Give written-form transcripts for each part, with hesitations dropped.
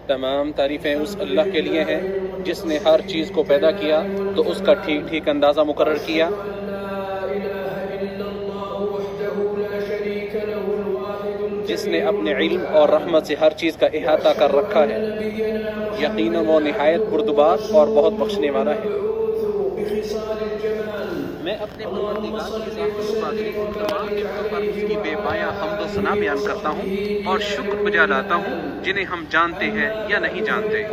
تمام تعریفیں اس اللہ کے لیے ہیں جس نے ہر چیز کو پیدا کیا تو اس کا ٹھیک ٹھیک اندازہ مقرر کیا۔ جس نے اپنے علم اور رحمت سے ہر چیز کا احاطہ کر رکھا ہے، یقیناً وہ نہایت بردبار اور بہت بخشنے والا ہے۔ میں اپنے پروردگار کی ذات و پاکی تمام نعمتوں پر اس کی بے پایا حمد و ثنا بیان کرتا ہوں اور شکر بجا لاتا ہوں جنہیں ہم جانتے ہیں یا نہیں جانتے،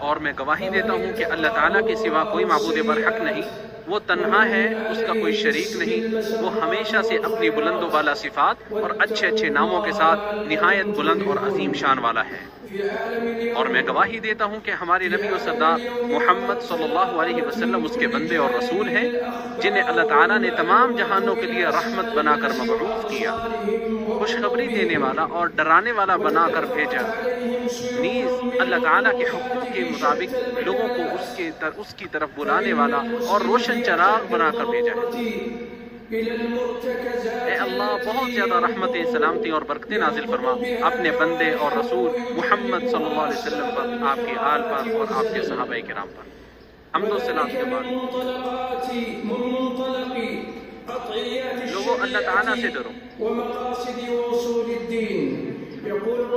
اور میں گواہی دیتا ہوں کہ اللہ تعالیٰ کے سوا کوئی معبود برحق نہیں، وہ تنہا ہے، اس کا کوئی شریک نہیں، وہ ہمیشہ سے اپنی بلند و بالا صفات اور اچھے اچھے ناموں کے ساتھ نہایت بلند اور عظیم شان والا ہے۔ اور میں گواہی دیتا ہوں کہ ہمارے نبی و سردار محمد صلی اللہ علیہ وسلم اس کے بندے اور رسول ہیں جنہیں اللہ تعالیٰ نے تمام جہانوں کے لیے رحمت بنا کر مبعوث کیا، خوشخبری دینے والا اور ڈرانے والا بنا کر بھیجا، نیز اللہ تعالیٰ کے حکم کے مطابق لوگوں کو اس کی طرف بلانے والا اور روشن چراغ بنا کر بھیجا ہے۔ اے اللہ بہت زیادہ رحمتیں، سلامتی اور برکتیں نازل فرما اپنے بندے اور رسول محمد صلی اللہ علیہ وسلم پر، آپ کے آل پر اور آپ کے صحابہ کرام پر۔ حمد و ثنا کے بعد لوگوں اللہ تعالیٰ سے ڈرو،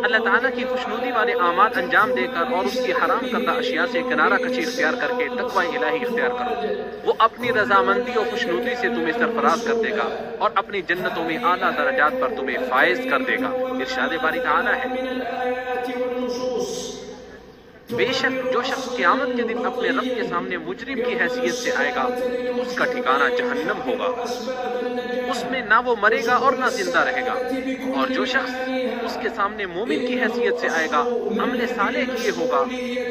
اللہ تعالیٰ کی خوشنودی والے اعمال انجام دے کر اور اس کی حرام کردہ اشیاء سے کنارہ کشی اختیار کر کے تقوی الہی اختیار کرو، وہ اپنی رضامندی اور خوشنودی سے تمہیں سرفراز کر دے گا اور اپنی جنتوں میں اعلیٰ درجات پر تمہیں فائز کر دے گا۔ ارشاد باری تعالیٰ ہے، بے شک جو شخص قیامت کے دن اپنے رب کے سامنے مجرم کی حیثیت سے آئے گا اس کا ٹھکانہ جہنم ہوگا، اس میں نہ وہ مرے گا اور نہ زندہ رہے گا، اور جو شخص اس کے سامنے مومن کی حیثیت سے آئے گا عمل صالح کیے ہوگا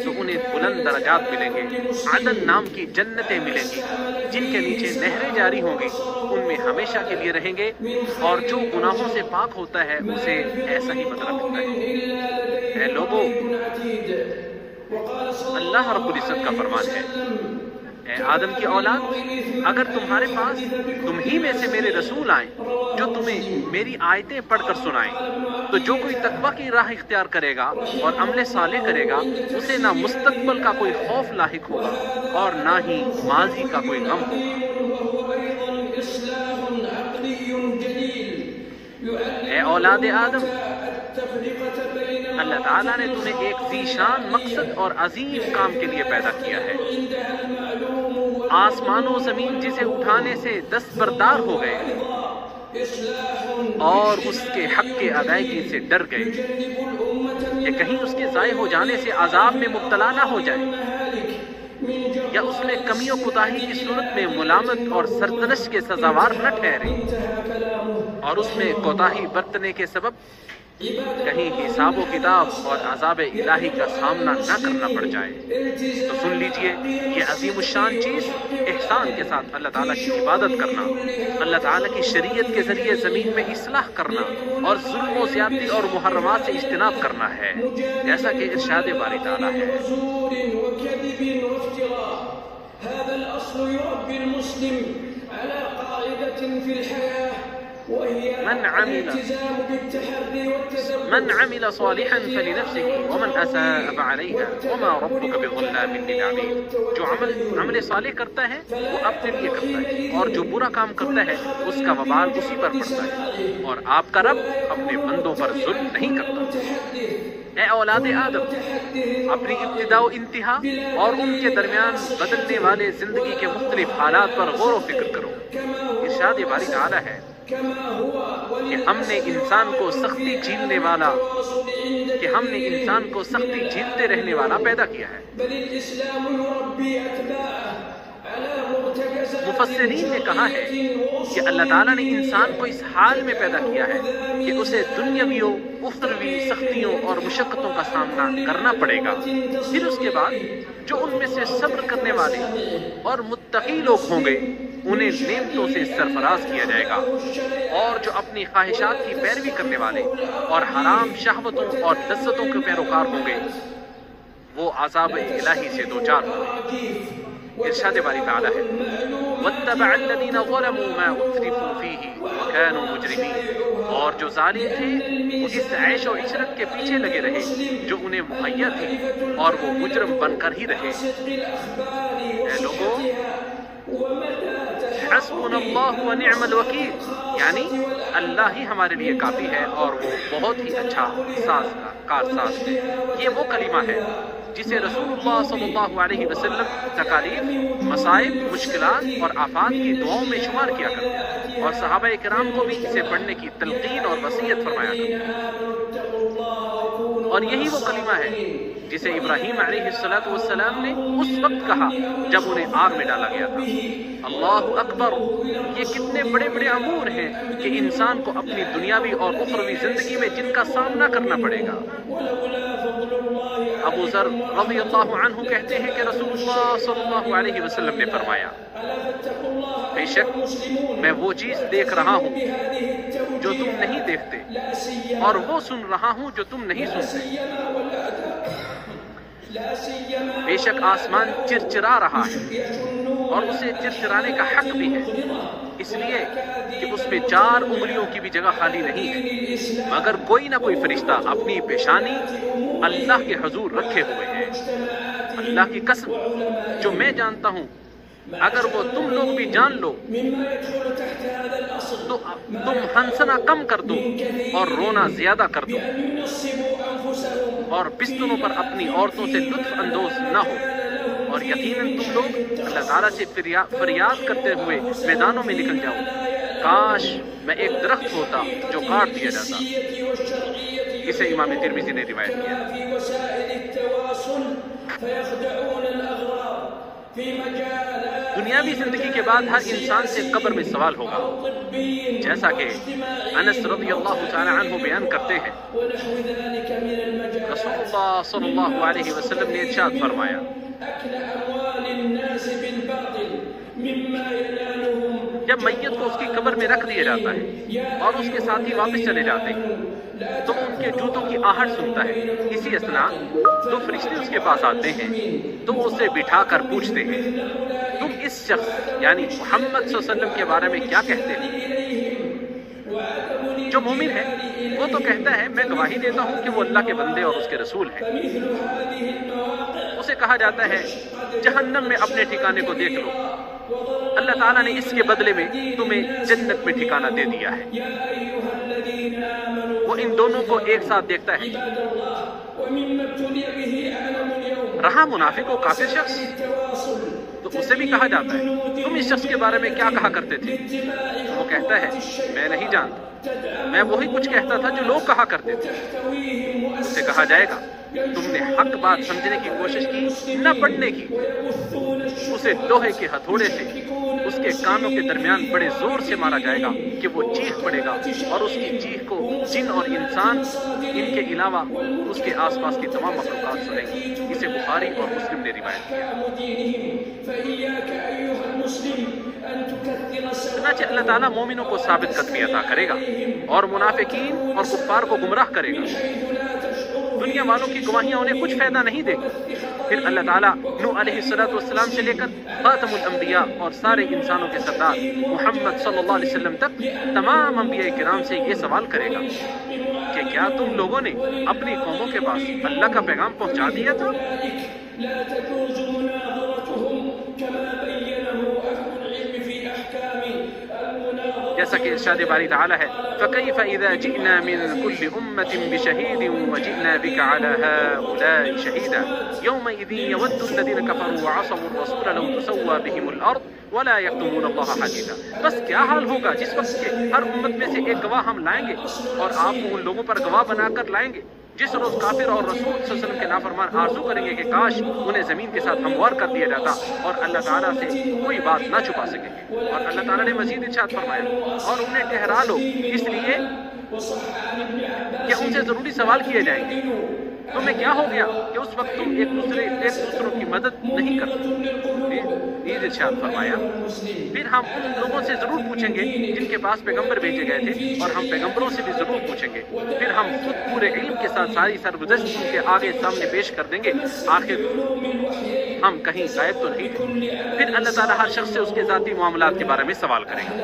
تو انہیں بلند درجات ملیں گے، عدن نام کی جنتیں ملیں گی جن کے نیچے نہریں جاری ہوں گی، ان میں ہمیشہ کے لیے رہیں گے، اور جو گناہوں سے پاک ہوتا ہے اسے ایسا ہی بدلہ ملتا ہے۔ اے لوگوں، اللہ رب العزت کا فرمان ہے، اے آدم کی اولاد، اگر تمہارے پاس تم ہی میں سے میرے رسول آئیں جو تمہیں میری آیتیں پڑھ کر سنائیں تو جو کوئی تقوی کی راہ اختیار کرے گا اور عمل صالح کرے گا اسے نہ مستقبل کا کوئی خوف لاحق ہوگا اور نہ ہی ماضی کا کوئی غم ہوگا۔ اے اولاد آدم، اللہ تعالیٰ نے تمہیں ایک ذی شان مقصد اور عظیم کام کے لیے پیدا کیا ہے۔ آسمان و زمین جسے اٹھانے سے دستبردار ہو گئے اور اس کے حق کے ادائیگی سے ڈر گئے کہ کہیں اس کے ضائع ہو جانے سے عذاب میں مبتلا نہ ہو جائے یا اس میں کمی و کوتاہی کی صورت میں ملامت اور سرزنش کے سزاوار نہ ٹھہرے اور اس میں کوتاہی برتنے کے سبب کہیں حساب و کتاب اور عذاب الہی کا سامنا نہ کرنا پڑ جائے۔ تو سن لیجئے، یہ عظیم الشان چیز احسان کے ساتھ اللہ تعالیٰ کی عبادت کرنا، اللہ تعالیٰ کی شریعت کے ذریعے زمین میں اصلاح کرنا اور ظلم و زیادتی اور محرمات سے اجتناب کرنا ہے، جیسا کہ ارشاد باری تعالیٰ ہے۔ من عمل صالحا فلنفسه ومن اساء فعليها وما ربك بظلام للعبيد۔ جو عمل صالح کرتا ہے وہ اپنے لیے کرتا ہے اور جو برا کام کرتا ہے اس کا وبال اسی پر پڑتا ہے، اور آپ کا رب اپنے بندوں پر ظلم نہیں کرتا۔ اے اولاد آدم، اپنی ابتدا و انتہا اور ان کے درمیان بدلنے والے زندگی کے مختلف حالات پر غور و فکر کرو۔ ارشاد باری تعالیٰ ہے کہ ہم نے انسان کو سختی جھیلتے رہنے والا پیدا کیا ہے۔ مفسرین نے کہا ہے کہ اللہ تعالیٰ نے انسان کو اس حال میں پیدا کیا ہے کہ اسے دنیاوی و اخروی سختیوں اور مشقتوں کا سامنا کرنا پڑے گا، پھر اس کے بعد جو ان میں سے صبر کرنے والے اور متقی لوگ ہوں گے انہیں نعمتوں سے سرفراز کیا جائے گا، اور جو اپنی خواہشات کی پیروی کرنے والے اور حرام شہوتوں اور لذتوں کے پیروکار ہوں گے وہ عذاب الہی سے دوچار ہوں گے۔ ارشاد باری تعالیٰ ہے، وَاتَّبَعَ الَّذِينَ ظَلَمُوا مَا أُتْرِفُوا فِيهِ كانوا مجرمين، اور جو ظالم تھے وہ اس عیش و عشرت کے پیچھے لگے رہے جو انہیں مہیا تھی، اور وہ مجرم بن کر ہی رہے۔ اے لوگوں، حسبنا اللہ و نعم الوکیل، یعنی اللہ ہی ہمارے لیے کافی ہے اور وہ بہت ہی اچھا کارساز ہے۔ یہ وہ کلمہ ہے جسے رسول اللہ صلی اللہ علیہ وسلم تکالیف، مصائب، مشکلات اور آفات کی دعاؤں میں شمار کیا کرتے، اور صحابہ کرام کو بھی اسے پڑھنے کی تلقین اور وصیت فرمایا کرتے۔ اور یہی وہ کلمہ ہے جسے ابراہیم علیہ السلام نے اس وقت کہا جب انہیں آگ میں ڈالا گیا تھا۔ اللہ اکبر، یہ کتنے بڑے بڑے امور ہیں کہ انسان کو اپنی دنیاوی اور اخروی زندگی میں جن کا سامنا کرنا پڑے گا۔ ابو ذر رضی اللہ عنہ کہتے ہیں کہ رسول اللہ صلی اللہ علیہ وسلم نے فرمایا، بے شک میں وہ چیز دیکھ رہا ہوں جو تم نہیں دیکھتے، اور وہ سن رہا ہوں جو تم نہیں سنتے۔ بے شک آسمان چرچرا رہا ہے، اور اسے چرچرانے کا حق بھی ہے، اس لیے کہ اس میں 4 انگلیوں کی بھی جگہ خالی نہیں ہے، مگر کوئی نہ کوئی فرشتہ اپنی پیشانی اللہ کے حضور رکھے ہوئے ہیں۔ اللہ کی قسم، جو میں جانتا ہوں، اگر وہ تم لوگ بھی جان لو تو تم ہنسنا کم کر دو اور رونا زیادہ کر دو، اور بستروں پر اپنی عورتوں سے لطف اندوز نہ ہو، اور یقیناً تم لوگ اللہ تعالیٰ سے فریاد کرتے ہوئے میدانوں میں نکل جاؤ، کاش میں ایک درخت ہوتا جو کاٹ دیا جاتا۔ اسے امام ترمذی نے روایت کیا۔ دنیاوی زندگی کے بعد ہر انسان سے قبر میں سوال ہوگا، جیسا کہ انس رضی اللہ تعالی عنہ بیان کرتے ہیں، رسول اللہ صلی اللہ علیہ وسلم نے ارشاد فرمایا، جب میت کو اس کی قبر میں رکھ دیا جاتا ہے اور اس کے ساتھی واپس چلے جاتے ہیں تو ان کے جوتوں کی آہٹ سنتا ہے۔ اسی اثناء 2 فرشتے اس کے پاس آتے ہیں تو اسے بٹھا کر پوچھتے ہیں، تم اس شخص یعنی محمد صلی اللہ علیہ وسلم کے بارے میں کیا کہتے ہو؟ جو مومن ہے وہ تو کہتا ہے میں گواہی دیتا ہوں کہ وہ اللہ کے بندے اور اس کے رسول ہیں۔ اسے کہا جاتا ہے جہنم میں اپنے ٹھکانے کو دیکھ لو، اللہ تعالیٰ نے اس کے بدلے میں تمہیں جنت میں ٹھکانہ دے دیا ہے۔ وہ ان دونوں کو ایک ساتھ دیکھتا ہے۔ رہا منافق و کافر شخص، تو اسے بھی کہا جاتا ہے تم اس شخص کے بارے میں کیا کہا کرتے تھے؟ وہ کہتا ہے میں نہیں جانتا، میں وہی کچھ کہتا تھا جو لوگ کہا کرتے تھے۔ اسے کہا جائے گا تم نے حق بات سمجھنے کی کوشش کی، نہ پڑھنے کی۔ اسے لوہے کے ہتھوڑے سے اس کے کانوں کے درمیان بڑے زور سے مارا جائے گا کہ وہ چیخ پڑے گا، اور اس کی چیخ کو جن اور انسان ان کے علاوہ اس کے آس پاس کی تمام مخلوقات سنیں گی۔ اسے بخاری اور مسلم نے روایت کیا۔ چنانچہ اللہ تعالیٰ مومنوں کو ثابت قدمی عطا کرے گا اور منافقین اور کفار کو گمراہ کرے گا۔ دنیا والوں کی گواہیاں انہیں کچھ فائدہ نہیں دے گی۔ پھر اللہ تعالیٰ نوح علیہ السلام سے لے کر خاتم الانبیاء اور سارے انسانوں کے سردار محمد صلی اللہ علیہ وسلم تک تمام انبیاء کرام سے یہ سوال کرے گا کہ کیا تم لوگوں نے اپنی قوموں کے پاس اللہ کا پیغام پہنچا دیا تھا؟ جیسا کہ ارشاد باری تعالیٰ ہے فَكَيْفَ إِذَا جِئْنَا مِن كُلِّ أُمَّةٍ بِشَهِيدٍ وَجِئْنَا بِكَ عَلَى هَؤُلَاءِ شَهِيدًا يَوْمَئِذٍ يَوَدُّ الَّذِينَ كَفَرُوا وَعَصَوُا الرَّسُولَ لَوْ تُسَوَّىٰ بِهِمُ الْأَرْضُ وَلَا يَكْتُمُونَ اللَّهَ حَدِيثًا۔ بس کیا حال ہوگا جس وقت کہ ہر امت میں سے ایک گواہ ہم لائیں گے اور آپ کو ان لوگوں پر گواہ بنا کر لائیں گے، جس روز کافر اور رسول صلی اللہ علیہ وسلم کے نافرمان آرزو کریں گے کہ کاش انہیں زمین کے ساتھ ہموار کر دیا جاتا اور اللہ تعالیٰ سے کوئی بات نہ چھپا سکیں گے۔ اور اللہ تعالیٰ نے مزید ارشاد فرمایا اور انہیں ٹھہرا لو اس لیے کہ ان سے ضروری سوال کیے جائیں گے، تمہیں کیا ہو گیا کہ اس وقت تم ایک دوسروں کی مدد نہیں کرتے؟ یہ ارشاد فرمایا پھر ہم ان لوگوں سے ضرور پوچھیں گے جن کے پاس پیغمبر بھیجے گئے تھے، اور ہم پیغمبروں سے بھی ضرور پوچھیں گے، پھر ہم خود پورے علم کے ساتھ ساری سرگزشت ان کے آگے سامنے پیش کر دیں گے، آخر ہم کہیں غائب تو نہیں تھے۔ پھر اللہ تعالیٰ ہر شخص سے اس کے ذاتی معاملات کے بارے میں سوال کرے گا۔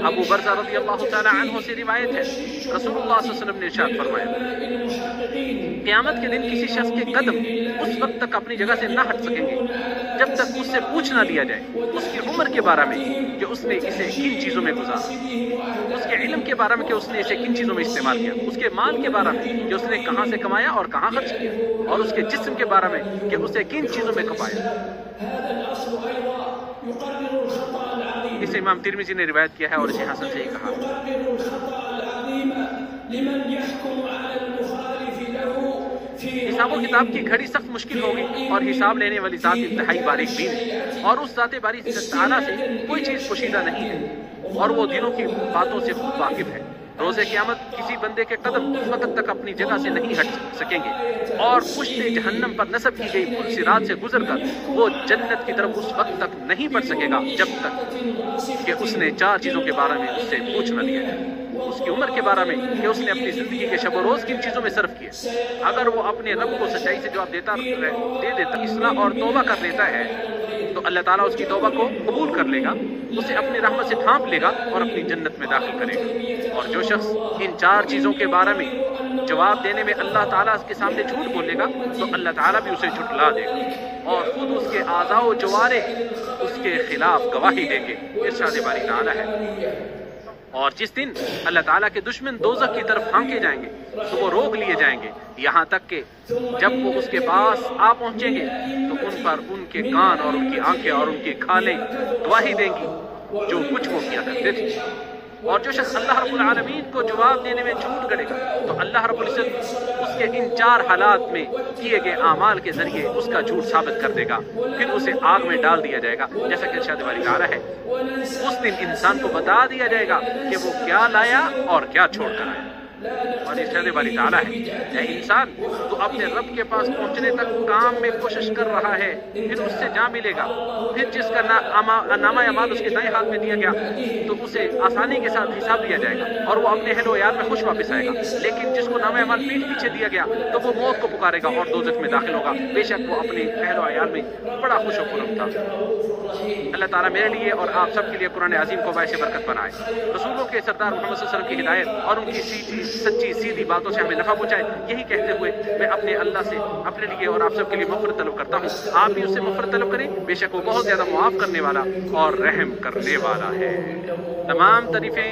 ابو برزہ رضی اللہ تعالی عنہ سے روایت ہے، رسول اللہ صلی اللہ علیہ وسلم نے ارشاد فرمایا قیامت کے دن کسی شخص کے قدم اس وقت تک اپنی جگہ سے نہ ہٹ سکیں گے جب تک اس سے پوچھ نہ لیا جائے اس کی عمر کے بارے میں کہ اس نے اسے کن چیزوں میں گزارا، اس کے علم کے بارے میں کہ اس نے اسے کن چیزوں میں استعمال کیا، اس کے مال کے بارے میں کہ اس نے کہاں سے کمایا اور کہاں خرچ کیا، اور اس کے جسم کے بارے میں کہ اسے کن چیزوں میں کھپایا۔ اسے امام ترمذی نے روایت کیا ہے اور اسے حسن صحیح کہا۔ حساب و کتاب کی گھڑی سخت مشکل ہوگی اور حساب لینے والی ذات انتہائی باریک بین ہے، اور اس ذات باریک تعالیٰ سے کوئی چیز پوشیدہ نہیں ہے، اور وہ دلوں کی باتوں سے خوب واقف ہے۔ روز قیامت کسی بندے کے قدم اس وقت تک اپنی جگہ سے نہیں ہٹ سکیں گے، اور پشت جہنم پر نصب کی گئی پل صراط سے گزر کر وہ جنت کی طرف اس وقت تک نہیں بڑھ سکے گا جب تک کہ اس نے 4 چیزوں کے بارے میں اس سے پوچھ نہ لیا جائے۔ اس کی عمر کے بارے میں کہ اس نے اپنی زندگی کے شب و روز کن چیزوں میں صرف کیے۔ اگر وہ اپنے رب کو سچائی سے جواب دے دیتا، اصلاح اور توبہ کر لیتا ہے تو اللہ تعالیٰ اس کی توبہ کو قبول کر لے گا، اسے اپنی رحمت سے ڈھانپ لے گا اور اپنی جنت میں داخل کرے گا۔ اور جو شخص ان 4 چیزوں کے بارے میں جواب دینے میں اللہ تعالیٰ کے سامنے جھوٹ بولے گا تو اللہ تعالیٰ بھی اسے جھٹلا دے گا، اور خود اس کے اعضاء و جوارح اس کے خلاف گواہی دیں گے۔ ارشاد باری تعالیٰ ہے، اور جس دن اللہ تعالیٰ کے دشمن دوزخ کی طرف پھانکے جائیں گے تو وہ روک لیے جائیں گے، یہاں تک کہ جب وہ اس کے پاس آ پہنچیں گے تو ان پر ان کے کان اور ان کی آنکھیں اور ان کی کھالیں گواہی دیں گی جو کچھ وہ کیا کرتے تھے۔ اور جو شخص اللہ رب العالمین کو جواب دینے میں جھوٹ گڑے گا تو اللہ رب العزت اس کے ان 4 حالات میں کیے گئے اعمال کے ذریعے اس کا جھوٹ ثابت کر دے گا، پھر اسے آگ میں ڈال دیا جائے گا، جیسا کہ ارشاد باری تعالیٰ ہے۔ اس دن انسان کو بتا دیا جائے گا کہ وہ کیا لایا اور کیا چھوڑ کر آیا۔ اور ارشاد باری تعالیٰ ہے، اے انسان تو اپنے رب کے پاس پہنچنے تک کام میں کوشش کر رہا ہے، پھر اس سے جا ملے گا، پھر جس کا نامہ اعمال اس کے دائیں ہاتھ میں دیا گیا تو اسے آسانی کے ساتھ حساب لیا جائے گا اور وہ اپنے اہل و عیال میں خوش واپس آئے گا، لیکن جس کو نامہ اعمال پیٹھ پیچھے دیا گیا تو وہ موت کو پکارے گا اور دوزخ میں داخل ہوگا، بے شک وہ اپنے اہل و عیال میں بڑا خوش و خرم تھا۔ اللہ تعالیٰ میرے لیے اور آپ سب کے لیے قرآن عظیم کو باعث برکت بنائے، رسولوں کے سردار محمد صلی اللہ علیہ وسلم کی ہدایت اور ان کی سچی سیدھی باتوں سے ہمیں نفع پہنچائے۔ یہی کہتے ہوئے میں اپنے اللہ سے اپنے لیے اور آپ سب کے لیے مغفرت طلب کرتا ہوں، آپ بھی اس سے مغفرت طلب کریں، بے شک وہ بہت زیادہ معاف کرنے والا اور رحم کرنے والا ہے۔ تمام تعریفیں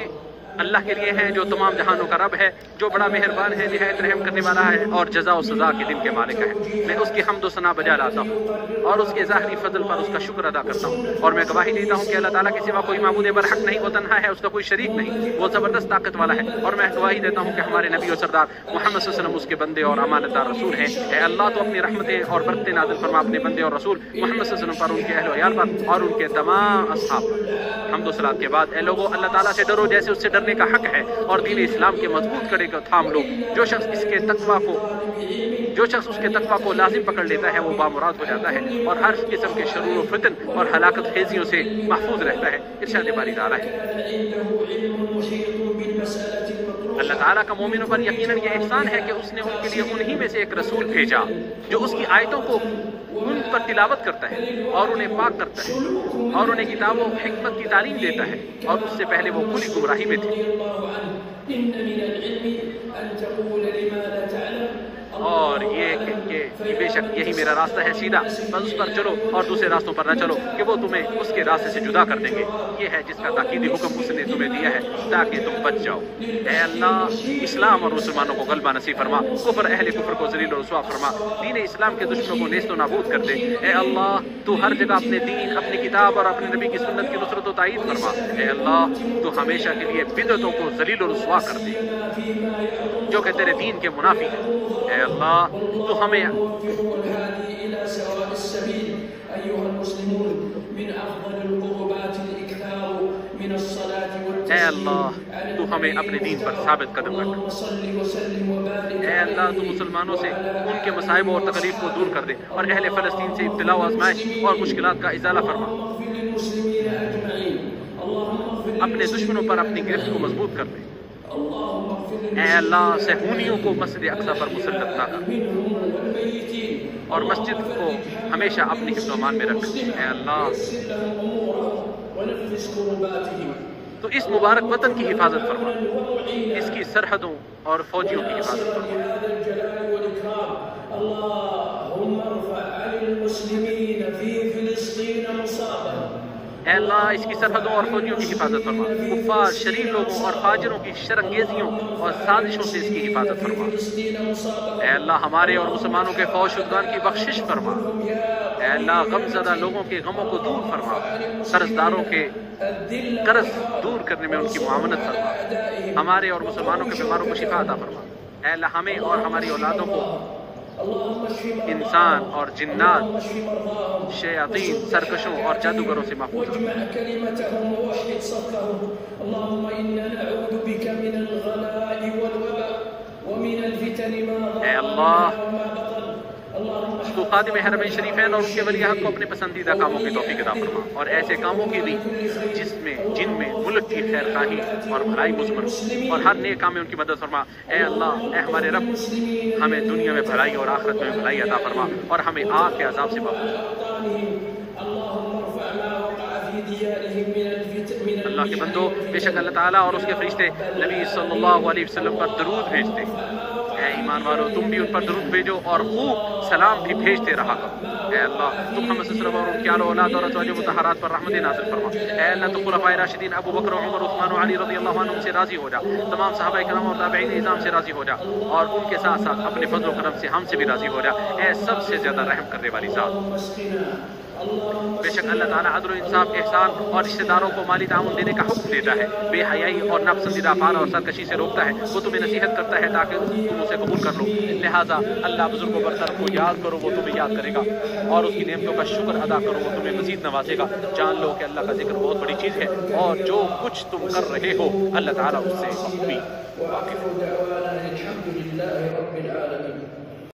اللہ کے لیے ہیں جو تمام جہانوں کا رب ہے، جو بڑا مہربان ہے، نہایت رحم کرنے والا ہے اور جزا و سزا کے دن کے مالک ہے۔ میں اس کی حمد و ثنا بجا لاتا ہوں اور اس کے ظاہری فضل پر اس کا شکر ادا کرتا ہوں، اور میں گواہی دیتا ہوں کہ اللہ تعالیٰ کے سوا کوئی معبود برحق نہیں، وہ تنہا ہے، اس کا کوئی شریک نہیں، وہ زبردست طاقت والا ہے، اور میں گواہی دیتا ہوں کہ ہمارے نبی و سردار محمد صلی اللہ علیہ وسلم اس کے بندے اور امانت دار رسول ہیں۔ اے اللہ تو اپنی رحمتیں اور برکتیں نازل فرما اپنے بندے اور رسول محمد صلی اللہ علیہ وسلم پر، ان کے اہل و عیال پر اور ان کے تمام اصحاب پر۔ حمد و صلات کے بعد اے لوگو اللہ تعالیٰ سے ڈرو جیسے اس سے ڈرنے کا حق ہے، اور دین اسلام کے مضبوط کڑے کو تھام لو۔ جو شخص اس کے تقویٰ کو لازم پکڑ لیتا ہے وہ بامراد ہو جاتا ہے اور ہر قسم کے شرور و فتن اور ہلاکت خیزیوں سے محفوظ رہتا ہے۔ ارشاد باری تعالیٰ ہے، اللہ تعالیٰ کا مومنوں پر یقیناً یہ احسان ہے کہ اس نے ان کے لیے انہی میں سے ایک رسول بھیجا جو اس کی آیتوں کو ان پر تلاوت کرتا ہے اور انہیں پاک کرتا ہے اور انہیں کتاب و حکمت کی تعلیم دیتا ہے، اور اس سے پہلے وہ کھلی گمراہی میں تھے۔ اور یہ کہ بے شک یہی میرا راستہ ہے سیدھا، بس اس پر چلو اور دوسرے راستوں پر نہ چلو کہ وہ تمہیں اس کے راستے سے جدا کر دیں گے۔ یہ ہے جس کا تاکیدی حکم اس نے تمہیں دیا ہے تاکہ تم بچ جاؤ۔ اے اللہ اسلام اور مسلمانوں کو غلبہ نصیب فرما، کفر اہل کفر کو ذلیل و رسوا فرما، دین اسلام کے دشمنوں کو نیست و نابود کر دے۔ اے اللہ تو ہر جگہ اپنے دین، اپنی کتاب اور اپنے نبی کی سنت کی نصرت و تائید فرما۔ اے اللہ تو ہمیشہ کے لیے بدعتوں کو ذلیل و رسوا کر دے جو کہ تیرے دین کے منافی ہیں۔ اے اللہ تو ہمیں اے اللہ تو ہمیں اپنے دین پر ثابت قدم رکھ۔ اے اللہ تو مسلمانوں سے ان کے مصائب اور تکلیف کو دور کر دے اور اہل فلسطین سے ابتلا و آزمائش اور مشکلات کا ازالہ فرما۔ اپنے دشمنوں پر اپنی گرفت کو مضبوط کر دے۔ اے اللہ صہیونیوں کو مسجد اقصی پر مسلط نہ کر اور مسجد کو ہمیشہ اپنی حفظ و امان میں رکھ۔ اے اللہ تو اس مبارک وطن کی حفاظت فرما، اس کی سرحدوں اور فوجیوں کی حفاظت فرما۔ اے اللہ اس کی سرحدوں اور فوجیوں کی حفاظت فرما، کفار شریر لوگوں اور فاجروں کی شرانگیزیوں اور سازشوں سے اس کی حفاظت فرما۔ اے اللہ ہمارے اور مسلمانوں کے فوج شدگان کی بخشش فرما۔ اے اللہ غم زدہ لوگوں کے غموں کو دور فرما، قرض داروں کے قرض دور کرنے میں ان کی معاونت فرما، ہمارے اور مسلمانوں کے بیماروں کو شفا عطا فرما۔ اے اللہ ہمیں اور ہماری اولادوں کو انسان اور جنات، شیاطین، سرکشوں اور جادوگروں سے محفوظ رکھنا۔ اے اللہ تو خادم حرمین شریفین اور ان کے ولی عہد کو اپنے پسندیدہ کاموں کی توفیق عطا فرما، اور ایسے کاموں کی بھی جن میں ملک کی خیر خواہی اور بھلائی مضمر ہو، اور ہر نیک کام میں ان کی مدد فرما۔ اے اللہ اے ہمارے رب ہمیں دنیا میں بھلائی اور آخرت میں بھلائی عطا فرما، اور ہمیں آگ کے عذاب سے محفوظ رکھنا۔ اللہ کے بندو، بے شک اللہ تعالیٰ اور اس کے فرشتے نبی صلی اللہ علیہ وسلم پر درود بھیجتے۔ اے ایمان والو تم بھی ان پر درود بھیجو اور خوب سلام بھی بھیجتے رہا کرو۔ اے اللہ تو محمد صلی اللہ علیہ وسلم اور ان کے آل و اولاد اور ازواج مطہرات پر رحمت نازل فرما۔ اے اللہ تو خلفائے راشدین ابو بکر و عمر عثمان و علی رضی اللہ عنہم سے راضی ہو جا، تمام صحابہ کرام اور تابعین اعظام سے راضی ہو جا، اور ان کے ساتھ ساتھ اپنے فضل و کرم سے ہم سے بھی راضی ہو جا۔ اے سب سے زیادہ رحم کرنے والی ذات، بے شک اللہ تعالیٰ عدل و انصاف، احسان اور رشتہ داروں کو مالی تعاون دینے کا حکم دیتا ہے، بے حیائی اور ناپسندیدہ افعال اور سرکشی سے روکتا ہے، وہ تمہیں نصیحت کرتا ہے تاکہ تم اسے قبول کر لو۔ لہٰذا اللہ بزرگ و برتر کو یاد کرو، وہ تمہیں یاد کرے گا، اور اس کی نعمتوں کا شکر ادا کرو، وہ تمہیں مزید نوازے گا۔ جان لو کہ اللہ کا ذکر بہت بڑی چیز ہے، اور جو کچھ تم کر رہے ہو اللہ تعالیٰ اس سے بخوبی واقف ہے۔